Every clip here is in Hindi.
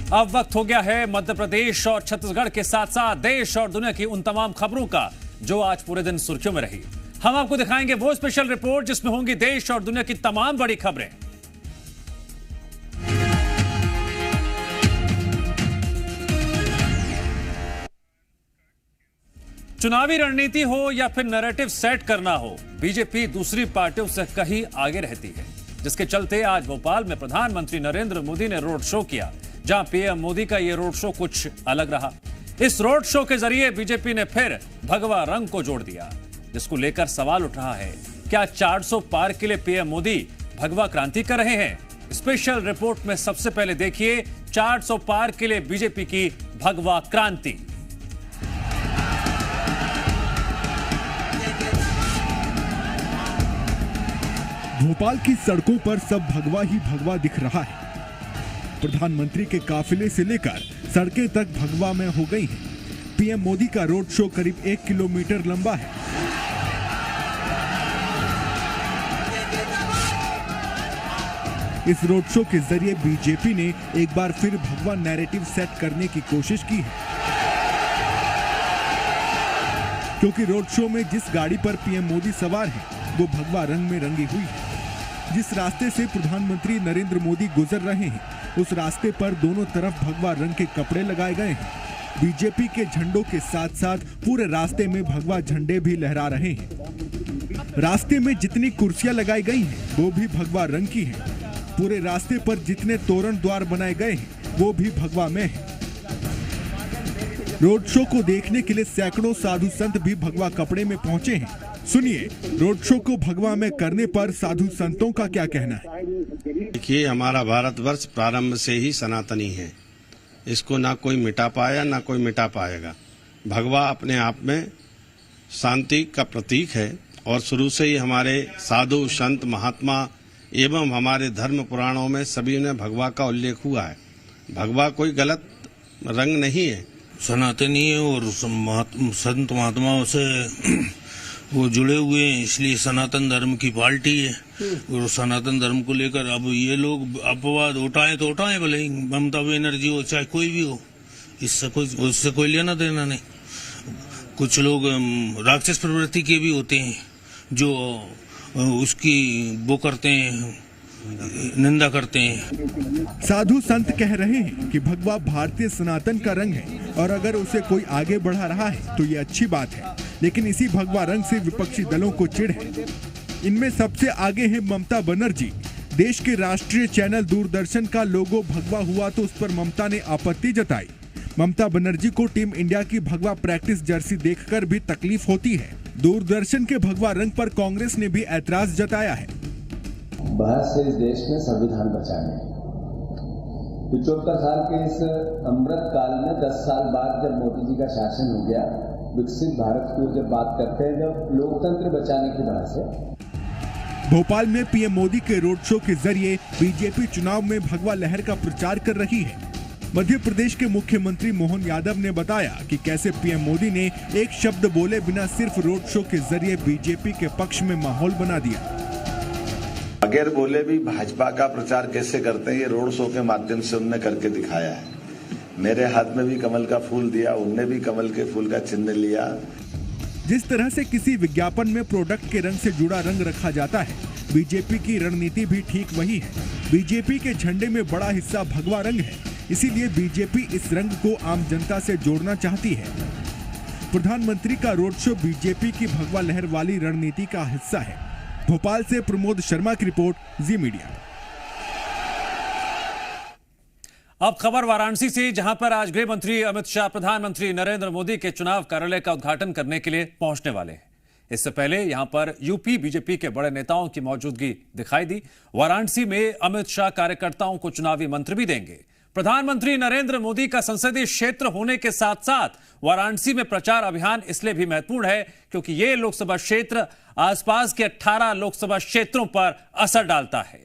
अब वक्त हो गया है मध्य प्रदेश और छत्तीसगढ़ के साथ साथ देश और दुनिया की उन तमाम खबरों का जो आज पूरे दिन सुर्खियों में रही। हम आपको दिखाएंगे वो स्पेशल रिपोर्ट जिसमें होंगी देश और दुनिया की तमाम बड़ी खबरें। चुनावी रणनीति हो या फिर नैरेटिव सेट करना हो, बीजेपी दूसरी पार्टियों से कहीं आगे रहती है, जिसके चलते आज भोपाल में प्रधानमंत्री नरेंद्र मोदी ने रोड शो किया, जहां पीएम मोदी का यह रोड शो कुछ अलग रहा। इस रोड शो के जरिए बीजेपी ने फिर भगवा रंग को जोड़ दिया, जिसको लेकर सवाल उठ रहा है, क्या 400 पार के लिए पीएम मोदी भगवा क्रांति कर रहे हैं? स्पेशल रिपोर्ट में सबसे पहले देखिए 400 पार के लिए बीजेपी की भगवा क्रांति। भोपाल की सड़कों पर सब भगवा ही भगवा दिख रहा है। प्रधानमंत्री के काफिले से लेकर सड़कें तक भगवा में हो गई हैं। पीएम मोदी का रोड शो करीब 1 किलोमीटर लंबा है। इस रोड शो के जरिए बीजेपी ने एक बार फिर भगवा नैरेटिव सेट करने की कोशिश की है, क्योंकि रोड शो में जिस गाड़ी पर पीएम मोदी सवार हैं, वो भगवा रंग में रंगी हुई है। जिस रास्ते से प्रधानमंत्री नरेंद्र मोदी गुजर रहे हैं, उस रास्ते पर दोनों तरफ भगवा रंग के कपड़े लगाए गए हैं। बीजेपी के झंडों के साथ साथ पूरे रास्ते में भगवा झंडे भी लहरा रहे हैं। रास्ते में जितनी कुर्सियां लगाई गई हैं, वो भी भगवा रंग की हैं। पूरे रास्ते पर जितने तोरण द्वार बनाए गए हैं, वो भी भगवा में हैं। रोड शो को देखने के लिए सैकड़ों साधु संत भी भगवा कपड़े में पहुंचे हैं। सुनिए रोड शो को भगवा में करने पर साधु संतों का क्या कहना है। देखिए, हमारा भारतवर्ष प्रारंभ से ही सनातनी है, इसको ना कोई मिटा पाया ना कोई मिटा पाएगा। भगवा अपने आप में शांति का प्रतीक है और शुरू से ही हमारे साधु संत महात्मा एवं हमारे धर्म पुराणों में सभी में भगवा का उल्लेख हुआ है। भगवा कोई गलत रंग नहीं है, सनातनी है और संत महात्माओं से वो जुड़े हुए हैं, इसलिए सनातन धर्म की पार्टी है। और सनातन धर्म को लेकर अब ये लोग अपवाद उठाएं तो उठाएं, भले ही ममता बनर्जी हो चाहे कोई भी हो, उससे कोई लेना देना नहीं। कुछ लोग राक्षस प्रवृत्ति के भी होते हैं जो उसकी वो करते हैं, निंदा करते हैं। साधु संत कह रहे हैं कि भगवा भारतीय सनातन का रंग है और अगर उसे कोई आगे बढ़ा रहा है तो ये अच्छी बात है, लेकिन इसी भगवा रंग से विपक्षी दलों को चिढ़ है। इनमें सबसे आगे है ममता बनर्जी। देश के राष्ट्रीय चैनल दूरदर्शन का लोगो भगवा हुआ तो उस पर ममता ने आपत्ति जताई। ममता बनर्जी को टीम इंडिया की भगवा प्रैक्टिस जर्सी देखकर भी तकलीफ होती है। दूरदर्शन के भगवा रंग पर कांग्रेस ने भी ऐतराज जताया है। बहस है इस देश में संविधान बचाने। 75 साल के इस अमृत काल में 10 साल बाद जब मोदी जी का शासन हो गया, विकसित भारत की जब बात करते हैं, जब लोकतंत्र बचाने की बहस है। भोपाल में पीएम मोदी के रोड शो के जरिए बीजेपी चुनाव में भगवा लहर का प्रचार कर रही है। मध्य प्रदेश के मुख्यमंत्री मोहन यादव ने बताया कि कैसे पीएम मोदी ने एक शब्द बोले बिना सिर्फ रोड शो के जरिए बीजेपी के पक्ष में माहौल बना दिया। बगैर बोले भी भाजपा का प्रचार कैसे करते हैं, ये रोड शो के माध्यम से उन्होंने करके दिखाया है। मेरे हाथ में भी कमल का फूल दिया, उनने भी कमल के फूल का चिन्ह लिया। जिस तरह से किसी विज्ञापन में प्रोडक्ट के रंग से जुड़ा रंग रखा जाता है, बीजेपी की रणनीति भी ठीक वही है। बीजेपी के झंडे में बड़ा हिस्सा भगवा रंग है, इसीलिए बीजेपी इस रंग को आम जनता से जोड़ना चाहती है। प्रधानमंत्री का रोड शो बीजेपी की भगवा लहर वाली रणनीति का हिस्सा है। भोपाल से प्रमोद शर्मा की रिपोर्ट, जी मीडिया। अब खबर वाराणसी से, जहां पर आज गृह मंत्री अमित शाह प्रधानमंत्री नरेंद्र मोदी के चुनाव कार्यालय का उद्घाटन करने के लिए पहुंचने वाले हैं। इससे पहले यहां पर यूपी बीजेपी के बड़े नेताओं की मौजूदगी दिखाई दी। वाराणसी में अमित शाह कार्यकर्ताओं को चुनावी मंत्र भी देंगे। प्रधानमंत्री नरेंद्र मोदी का संसदीय क्षेत्र होने के साथ साथ वाराणसी में प्रचार अभियान इसलिए भी महत्वपूर्ण है क्योंकि यह लोकसभा क्षेत्र आसपास के 18 लोकसभा क्षेत्रों पर असर डालता है।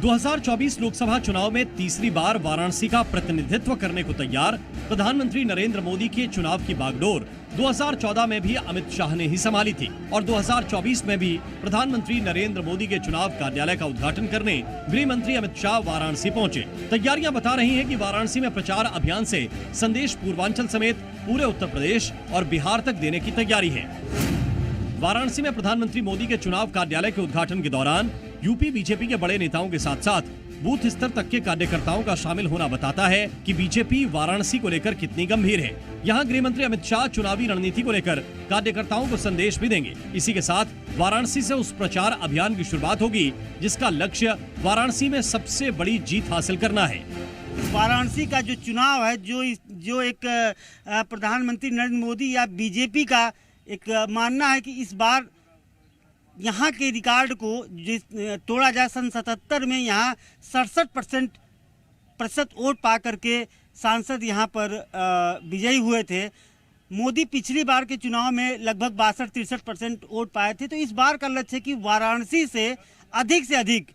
2024 लोकसभा चुनाव में तीसरी बार वाराणसी का प्रतिनिधित्व करने को तैयार प्रधानमंत्री नरेंद्र मोदी के चुनाव की बागडोर 2014 में भी अमित शाह ने ही संभाली थी और 2024 में भी प्रधानमंत्री नरेंद्र मोदी के चुनाव कार्यालय का उद्घाटन करने गृह मंत्री अमित शाह वाराणसी पहुंचे। तैयारियां बता रही हैं कि वाराणसी में प्रचार अभियान से संदेश पूर्वांचल समेत पूरे उत्तर प्रदेश और बिहार तक देने की तैयारी है। वाराणसी में प्रधानमंत्री मोदी के चुनाव कार्यालय के उद्घाटन के दौरान यूपी बीजेपी के बड़े नेताओं के साथ साथ बूथ स्तर तक के कार्यकर्ताओं का शामिल होना बताता है कि बीजेपी वाराणसी को लेकर कितनी गंभीर है। यहां गृह मंत्री अमित शाह चुनावी रणनीति को लेकर कार्यकर्ताओं को संदेश भी देंगे। इसी के साथ वाराणसी से उस प्रचार अभियान की शुरुआत होगी जिसका लक्ष्य वाराणसी में सबसे बड़ी जीत हासिल करना है। वाराणसी का जो चुनाव है, जो एक प्रधानमंत्री नरेंद्र मोदी या बीजेपी का एक मानना है कि इस बार यहाँ के रिकॉर्ड को तोड़ा जाए। सन 77 में यहाँ 67% वोट पा करके सांसद यहाँ पर विजयी हुए थे। मोदी पिछली बार के चुनाव में लगभग 62-63% वोट पाए थे। तो इस बार का लक्ष्य है कि वाराणसी से अधिक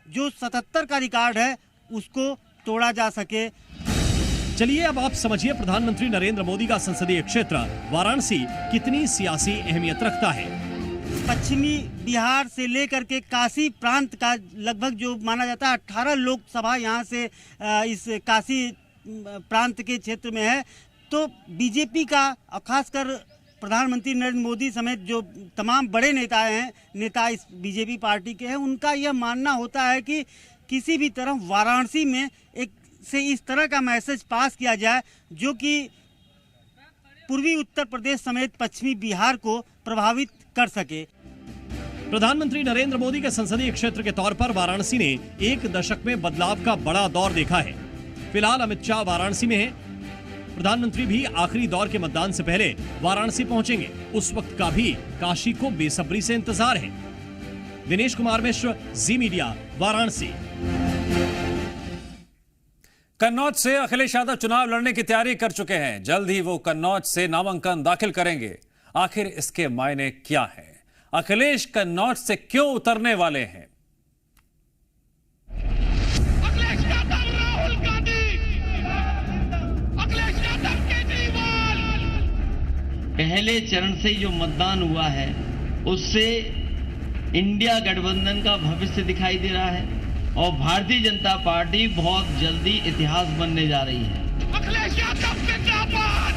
जो 77 का रिकॉर्ड है उसको तोड़ा जा सके। चलिए अब आप समझिए प्रधानमंत्री नरेंद्र मोदी का संसदीय क्षेत्र वाराणसी कितनी सियासी अहमियत रखता है। पश्चिमी बिहार से लेकर के काशी प्रांत का लगभग जो माना जाता है 18 लोकसभा यहाँ से इस काशी प्रांत के क्षेत्र में है। तो बीजेपी का खासकर प्रधानमंत्री नरेंद्र मोदी समेत जो तमाम बड़े नेता इस बीजेपी पार्टी के हैं, उनका यह मानना होता है कि किसी भी तरह वाराणसी में इस तरह का मैसेज पास किया जाए जो कि पूर्वी उत्तर प्रदेश समेत पश्चिमी बिहार को प्रभावित कर सके। प्रधानमंत्री नरेंद्र मोदी के संसदीय क्षेत्र के तौर पर वाराणसी ने एक दशक में बदलाव का बड़ा दौर देखा है। फिलहाल अमित शाह वाराणसी में हैं। प्रधानमंत्री भी आखिरी दौर के मतदान से पहले वाराणसी पहुंचेंगे। उस वक्त का भी काशी को बेसब्री से इंतजार है। दिनेश कुमार मिश्र, जी मीडिया, वाराणसी। कन्नौज से अखिलेश यादव चुनाव लड़ने की तैयारी कर चुके हैं। जल्द ही वो कन्नौज से नामांकन दाखिल करेंगे। आखिर इसके मायने क्या हैं? अखिलेश कन्नौज से क्यों उतरने वाले हैं? अखिलेश यादव, राहुल गांधी, अखिलेश यादव, केजरीवाल। पहले चरण से जो मतदान हुआ है उससे इंडिया गठबंधन का भविष्य दिखाई दे रहा है और भारतीय जनता पार्टी बहुत जल्दी इतिहास बनने जा रही है। अखिलेश यादव जिंदाबाद।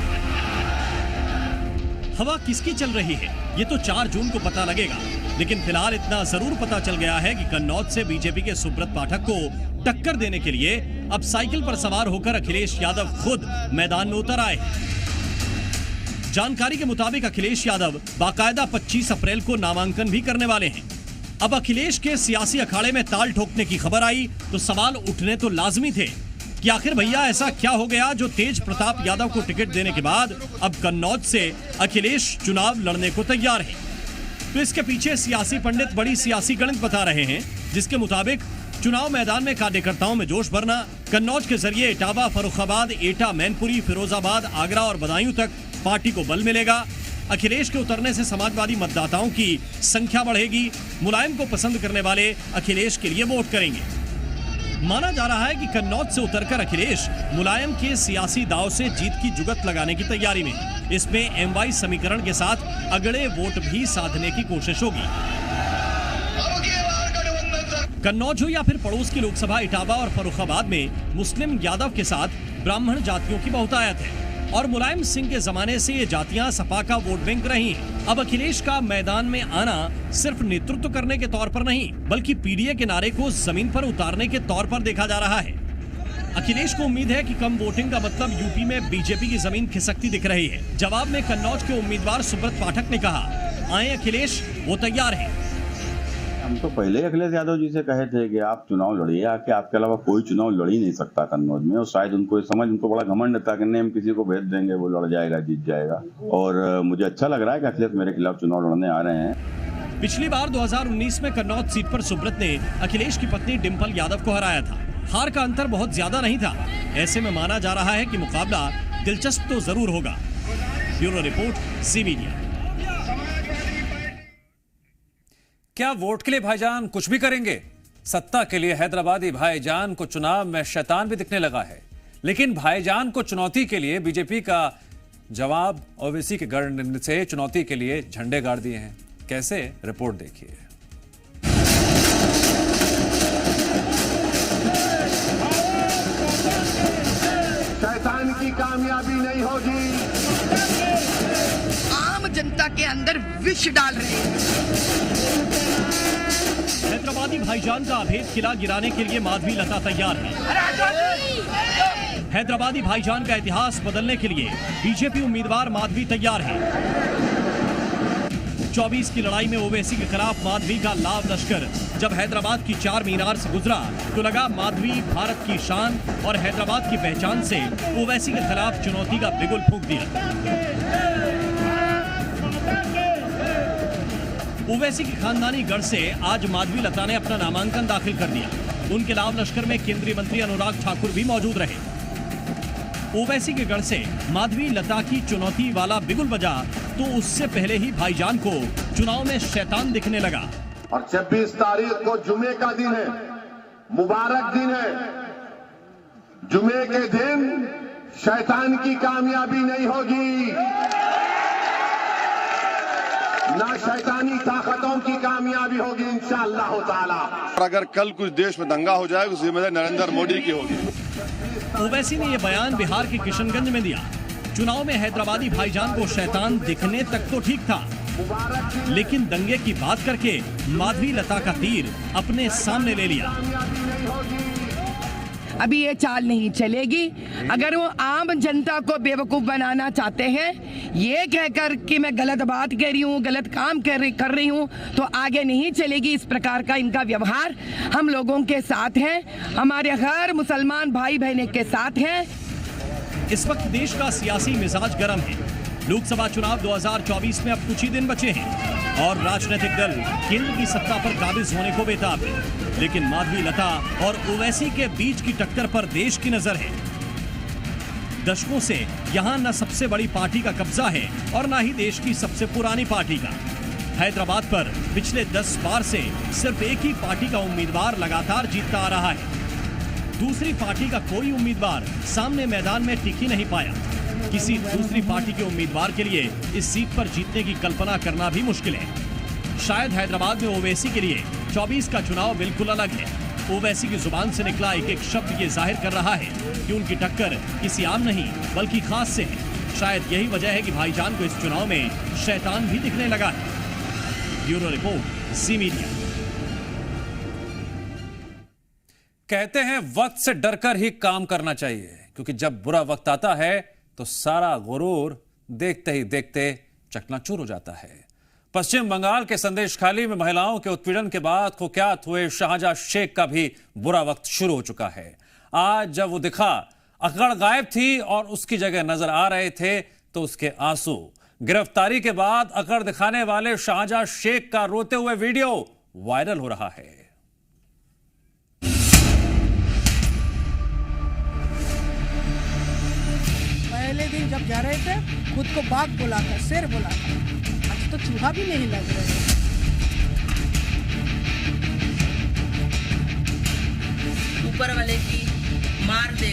हवा किसकी चल रही है ये तो 4 जून को पता लगेगा, लेकिन फिलहाल इतना जरूर पता चल गया है कि कन्नौज से बीजेपी के सुब्रत पाठक को टक्कर देने के लिए अब साइकिल पर सवार होकर अखिलेश यादव खुद मैदान में उतर आए। जानकारी के मुताबिक अखिलेश यादव बाकायदा 25 अप्रैल को नामांकन भी करने वाले हैं। अब अखिलेश के सियासी अखाड़े में ताल ठोकने की खबर आई तो सवाल उठने तो लाजमी थे कि आखिर भैया ऐसा क्या हो गया जो तेज प्रताप यादव को टिकट देने के बाद अब कन्नौज से अखिलेश चुनाव लड़ने को तैयार है। तो इसके पीछे सियासी पंडित बड़ी सियासी गणित बता रहे हैं, जिसके मुताबिक चुनाव मैदान में कार्यकर्ताओं में जोश भरना, कन्नौज के जरिए इटावा, फर्रुखाबाद, एटा, मैनपुरी, फिरोजाबाद, आगरा और बदायूं तक पार्टी को बल मिलेगा। अखिलेश के उतरने से समाजवादी मतदाताओं की संख्या बढ़ेगी। मुलायम को पसंद करने वाले अखिलेश के लिए वोट करेंगे। माना जा रहा है कि कन्नौज से उतरकर अखिलेश मुलायम के सियासी दांव से जीत की जुगत लगाने की तैयारी में। इसमें एमवाई समीकरण के साथ अगड़े वोट भी साधने की कोशिश होगी। कन्नौज हो या फिर पड़ोस की लोकसभा इटावा और फर्रुखाबाद में मुस्लिम यादव के साथ ब्राह्मण जातियों की बहुतायत है और मुलायम सिंह के जमाने से ये जातियां सपा का वोट बैंक रही हैं। अब अखिलेश का मैदान में आना सिर्फ नेतृत्व करने के तौर पर नहीं, बल्कि पीडीए के नारे को जमीन पर उतारने के तौर पर देखा जा रहा है। अखिलेश को उम्मीद है कि कम वोटिंग का मतलब यूपी में बीजेपी की जमीन खिसकती दिख रही है। जवाब में कन्नौज के उम्मीदवार सुब्रत पाठक ने कहा, आए अखिलेश, वो तैयार है। हम तो पहले अखिलेश यादव जी से कहे थे कि आप चुनाव लड़िए, आके आपके अलावा कोई चुनाव लड़ ही नहीं सकता कन्नौज में। और शायद उनको बड़ा घमंड था कि नहीं हम किसी को भेज देंगे, वो लड़ जाएगा, जीत जाएगा। और मुझे अच्छा लग रहा है कि अखिलेश मेरे खिलाफ चुनाव लड़ने आ रहे हैं। पिछली बार 2019 में कन्नौज सीट पर सुब्रत ने अखिलेश की पत्नी डिम्पल यादव को हराया था। हार का अंतर बहुत ज्यादा नहीं था। ऐसे में माना जा रहा है कि मुकाबला दिलचस्प तो जरूर होगा। ब्यूरो रिपोर्ट, जी मीडिया। क्या वोट के लिए भाईजान कुछ भी करेंगे? सत्ता के लिए हैदराबादी भाईजान को चुनाव में शैतान भी दिखने लगा है, लेकिन भाईजान को चुनौती के लिए बीजेपी का जवाब ओवैसी के गढ़ से चुनौती के लिए झंडे गाड़ दिए हैं। कैसे, रिपोर्ट देखिए। शैतान की कामयाबी नहीं होगी। आम जनता के अंदर विष डाल रहे हैं। हैदराबादी भाईजान का अभेद किला गिराने के लिए माधवी लता तैयार है। हैदराबादी भाईजान का इतिहास बदलने के लिए बीजेपी उम्मीदवार माधवी तैयार है। 24 की लड़ाई में ओवैसी के खिलाफ माधवी का लाव लश्कर जब हैदराबाद की चार मीनार से गुजरा तो लगा माधवी भारत की शान और हैदराबाद की पहचान से ओवैसी के खिलाफ चुनौती का बिगुल फूंक दिया। ओवैसी की खानदानी गढ़ से आज माधवी लता ने अपना नामांकन दाखिल कर दिया। उनके लाव लश्कर में केंद्रीय मंत्री अनुराग ठाकुर भी मौजूद रहे। ओवैसी के गढ़ से माधवी लता की चुनौती वाला बिगुल बजा तो उससे पहले ही भाईजान को चुनाव में शैतान दिखने लगा। और 26 तारीख को जुमे का दिन है, मुबारक दिन है। जुमे के दिन शैतान की कामयाबी नहीं होगी, ना शैतानी ताकतों की कामयाबी होगी इंशाअल्लाह ताला। अगर कल कुछ देश में दंगा हो जाए तो जिम्मेदारी नरेंद्र मोदी की होगी। ओवैसी ने यह बयान बिहार के किशनगंज में दिया। चुनाव में हैदराबादी भाईजान को शैतान दिखने तक तो ठीक था, लेकिन दंगे की बात करके माधवी लता का तीर अपने सामने ले लिया। अभी ये चाल नहीं चलेगी। अगर वो आम जनता को बेवकूफ बनाना चाहते हैं, ये कहकर कि मैं गलत बात कह रही हूँ, गलत काम कर रही हूँ, तो आगे नहीं चलेगी। इस प्रकार का इनका व्यवहार हम लोगों के साथ है, हमारे हर मुसलमान भाई बहने के साथ है। इस वक्त देश का सियासी मिजाज गर्म है। लोकसभा चुनाव 2024 में अब कुछ ही दिन बचे हैं और राजनीतिक दल केंद्र की सत्ता पर काबिज होने को बेताब है। लेकिन माधवी लता और ओवैसी के बीच की टक्कर पर देश की नजर है। दशकों से यहां न सबसे बड़ी पार्टी का कब्जा है और न ही देश की सबसे पुरानी पार्टी का। हैदराबाद पर पिछले 10 बार से सिर्फ एक ही पार्टी का उम्मीदवार लगातार जीतता आ रहा है। दूसरी पार्टी का कोई उम्मीदवार सामने मैदान में टिक ही नहीं पाया। किसी दूसरी पार्टी के उम्मीदवार के लिए इस सीट पर जीतने की कल्पना करना भी मुश्किल है। शायद हैदराबाद में ओवैसी के लिए 24 का चुनाव बिल्कुल अलग है। ओवैसी की जुबान से निकला एक एक शब्द ये जाहिर कर रहा है कि उनकी टक्कर किसी आम नहीं बल्कि खास से है। शायद यही वजह है कि भाईजान को इस चुनाव में शैतान भी दिखने लगा है। ब्यूरो रिपोर्ट, जी मीडिया। कहते हैं वक्त से डरकर ही काम करना चाहिए, क्योंकि जब बुरा वक्त आता है तो सारा गुरूर देखते ही देखते चकनाचूर हो जाता है। पश्चिम बंगाल के संदेशखाली में महिलाओं के उत्पीड़न के बाद कुख्यात हुए शाहजहां शेख का भी बुरा वक्त शुरू हो चुका है। आज जब वो दिखा, अकड़ गायब थी और उसकी जगह नजर आ रहे थे तो उसके आंसू। गिरफ्तारी के बाद अकड़ दिखाने वाले शाहजहां शेख का रोते हुए वीडियो वायरल हो रहा है। पहले दिन जब जा रहे थे खुद को बाघ बोला था, शेर बोला था, आज तो चूहा भी नहीं लग रहे। ऊपर वाले की मार दे,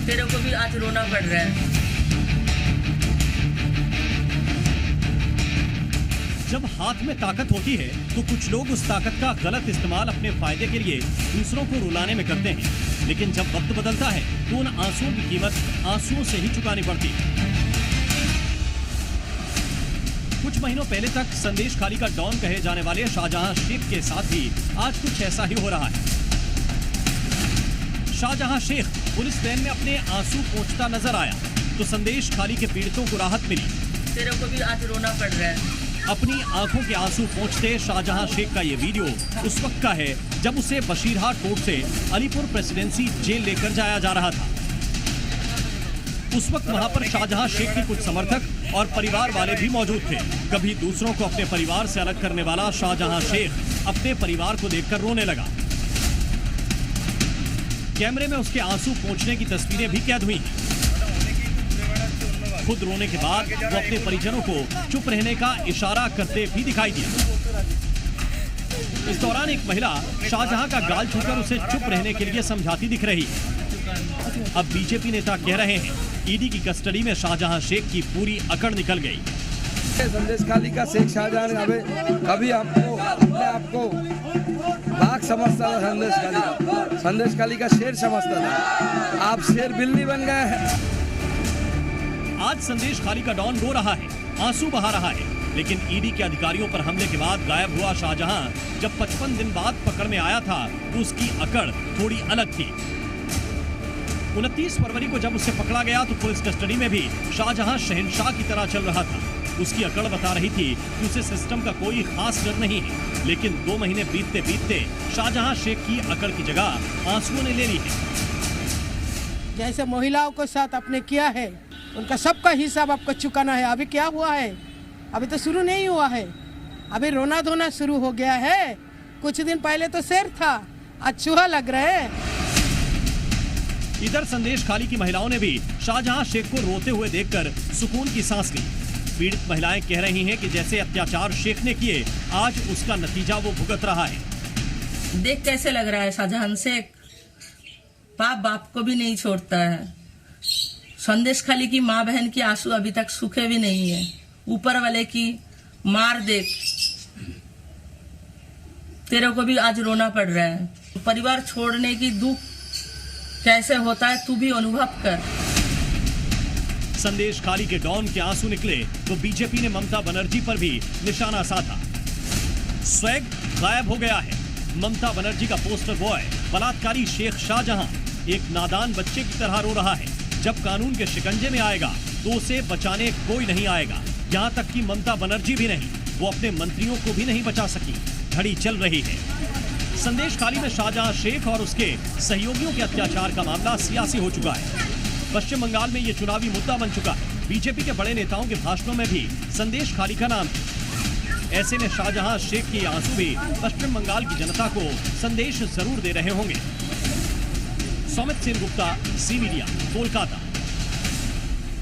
तेरे को भी आज रोना पड़ रहा है। जब हाथ में ताकत होती है तो कुछ लोग उस ताकत का गलत इस्तेमाल अपने फायदे के लिए दूसरों को रुलाने में करते हैं, लेकिन जब वक्त बदलता है तो उन आंसुओं की कीमत आंसुओं से ही चुकानी पड़ती है। कुछ महीनों पहले तक संदेशखाली का डॉन कहे जाने वाले शाहजहां शेख के साथ भी आज कुछ ऐसा ही हो रहा है। शाहजहां शेख पुलिस वैन में अपने आंसू पोंछता नजर आया तो संदेशखाली के पीड़ितों को राहत मिली। तेरे को भी आज रोना पड़ रहा है। अपनी आंखों के आंसू पोंछते शाहजहां शेख का ये वीडियो उस वक्त का है जब उसे बशीरहाट कोर्ट से अलीपुर प्रेसिडेंसी जेल लेकर जाया जा रहा था। उस वक्त वहां पर शाहजहां शेख के कुछ समर्थक और परिवार वाले भी मौजूद थे। कभी दूसरों को अपने परिवार से अलग करने वाला शाहजहां शेख अपने परिवार को देखकर रोने लगा। कैमरे में उसके आंसू पोंछने की तस्वीरें भी कैद हुई। खुद रोने के बाद वो अपने परिजनों को चुप रहने का इशारा करते भी दिखाई दिया। इस दौरान एक महिला शाहजहां का गाल छूकर उसे चुप रहने के लिए समझाती दिख रही है। अब बीजेपी नेता कह रहे हैं ईडी की कस्टडी में शाहजहां शेख की पूरी अकड़ निकल गई। संदेश खाली का शेख शाहजहां कभी आपको अपने आप को बाघ समझता था, संदेश खाली का शेर समझता था। आप शेर बिल्ली बन गए हैं। आज संदेश खाली का डॉन रो रहा है, आंसू बहा रहा है, लेकिन ईडी के अधिकारियों पर हमले के बाद गायब हुआ शाहजहां जब 55 दिन बाद पकड़ में आया था तो उसकी अकड़ थोड़ी अलग थी। 29 फरवरी को जब उसे पकड़ा गया तो पुलिस कस्टडी में भी शाहजहां शहंशाह की तरह चल रहा था। उसकी अकड़ बता रही थी कि उसे सिस्टम का कोई खास डर नहीं है, लेकिन 2 महीने बीतते बीतते शाहजहां शेख की अकड़ की जगह आंसुओं ने ले ली है। जैसे महिलाओं के साथ आपने किया है, उनका सबका हिसाब आपको चुकाना है। अभी क्या हुआ है? अभी तो शुरू नहीं हुआ है, अभी रोना धोना शुरू हो गया है। कुछ दिन पहले तो शेर था, आज चूहा लग रहा है। इधर संदेश खाली की महिलाओं ने भी शाहजहां शेख को रोते हुए देखकर सुकून की सांस ली। पीड़ित महिलाएं कह रही हैं कि जैसे अत्याचार शेख ने किए, आज उसका नतीजा वो भुगत रहा है। देख कैसे लग रहा है शाहजहां शेख बाप बाप को भी नहीं छोड़ता है। संदेश खाली की माँ बहन की आंसू अभी तक सूखे भी नहीं है। ऊपर वाले की मार देख, तेरे को भी आज रोना पड़ रहा है। परिवार छोड़ने की दुख कैसे होता है तू भी अनुभव कर। संदेश खाली के डॉन के आंसू निकले तो बीजेपी ने ममता बनर्जी पर भी निशाना साधा। स्वैग गायब हो गया है। ममता बनर्जी का पोस्टर बॉय बलात्कारी शेख शाहजहां एक नादान बच्चे की तरह रो रहा है। जब कानून के शिकंजे में आएगा तो उसे बचाने कोई नहीं आएगा। यहाँ तक कि ममता बनर्जी भी नहीं, वो अपने मंत्रियों को भी नहीं बचा सकी। घड़ी चल रही है। संदेश खाली में शाहजहां शेख और उसके सहयोगियों के अत्याचार का मामला सियासी हो चुका है। पश्चिम बंगाल में ये चुनावी मुद्दा बन चुका है। बीजेपी के बड़े नेताओं के भाषणों में भी संदेश खाली का नाम है। ऐसे में शाहजहां शेख के आंसू भी पश्चिम बंगाल की जनता को संदेश जरूर दे रहे होंगे। Saumit Sen Gupta, C media, Kolkata.